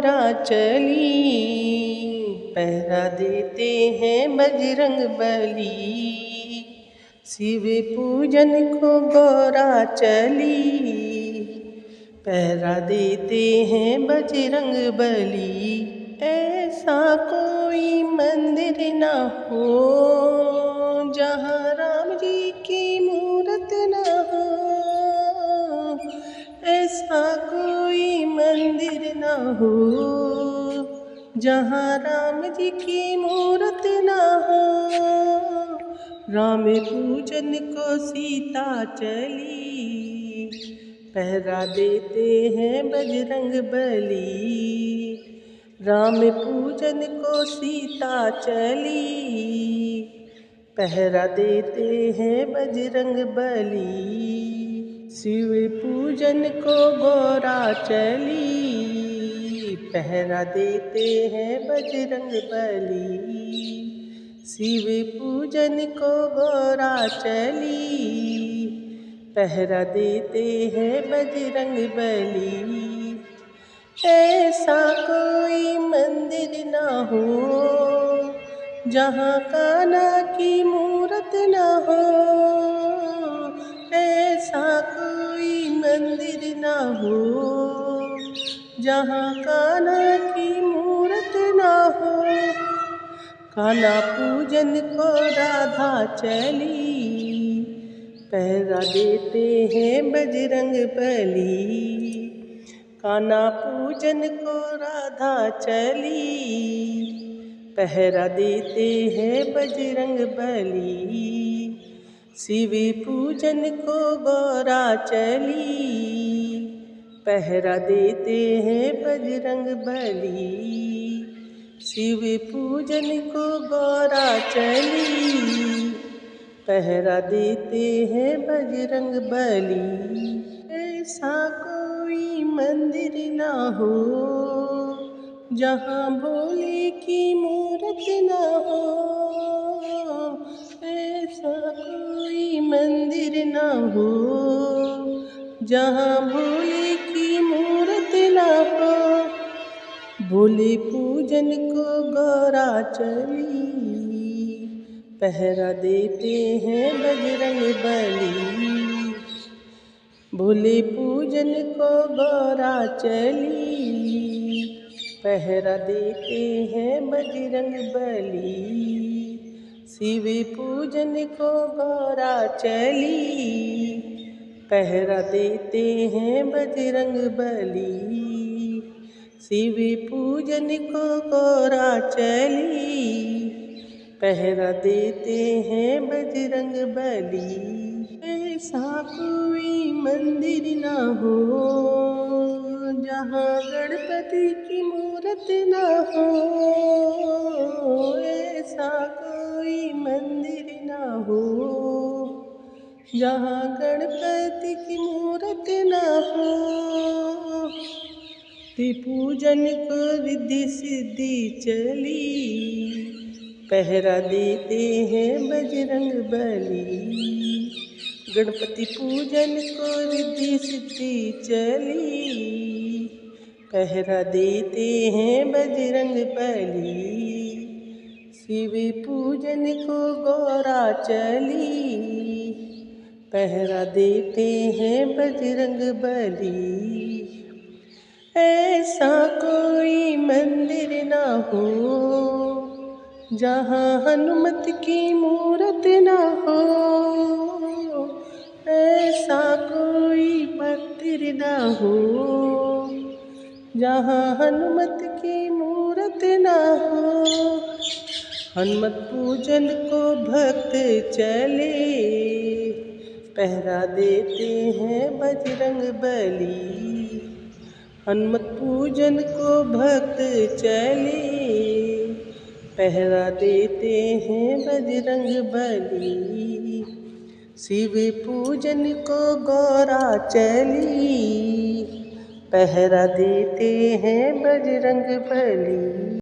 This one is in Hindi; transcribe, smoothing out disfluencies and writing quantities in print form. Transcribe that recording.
गौरा चली, पहरा देते हैं बजरंग बली। शिव पूजन को गौरा चली, पहरा देते हैं बजरंग बली। ऐसा कोई मंदिर न हो जहाँ राम जी की मूरत न हो, ऐसा कोई मंदिर न हो जहाँ राम जी की मूरत न हो। राम पूजन को सीता चली, पहरा देते हैं बजरंग बली। राम पूजन को सीता चली, पहरा देते हैं बजरंग बली। शिव पूजन को गौरा चली, पहरा देते हैं बजरंग बली। शिव पूजन को गौरा चली, पहरा देते हैं बजरंग बली। ऐसा कोई मंदिर न हो जहाँ कान्हा की मूरत न हो, ऐसा कोई मंदिर न हो जहाँ कान्हा की मूरत न हो। कान्हा पूजन को राधा चली, पहरा देते हैं बजरंग बली। कान्हा पूजन को राधा चली, पहरा देते हैं बजरंग बली। शिव पूजन को गौरा चली, पहरा देते हैं बजरंग बली। शिव पूजन को गौरा चली, पहरा देते हैं बजरंग बली। ऐसा कोई मंदिर न हो जहाँ भोले की मूरत न हो, ऐसा कोई मंदिर न हो जहाँ भोले की मूरत न हो। भोले पूजन को गौरा चली, पहरा देते हैं बजरंग बली। भोले पूजन को गौरा चली, पहरा देते हैं बजरंग बली। शिव पूजन को गौरा चली, पहरा देते हैं बजरंग बली। शिव पूजन को गौरा चली, पहरा देते हैं बजरंग बली। ऐसा कोई मंदिर न हो जहाँ गणपति की मूरत न हो, ऐसा कोई मंदिर न हो जहाँ गणपति की मूरत न हो। पूजन को रिद्धि सिद्धि चली, पहरा देते हैं बजरंग बली। गणपति पूजन को रिद्धि सिद्धि चली, पहरा देते हैं बजरंग बली। शिव पूजन को गौरा चली, पहरा देते हैं बजरंग बली। ऐसा कोई मंदिर न हो जहाँ हनुमत की मूरत न हो, ऐसा कोई मंदिर न हो जहाँ हनुमत की मूरत न हो। हनुमत पूजन को भक्त चले, पहरा देते हैं बजरंग बली। हनुमत पूजन को भक्त चले, पहरा देते हैं बजरंग बली। शिव पूजन को गौरा चली, पहरा देते हैं बजरंग बली।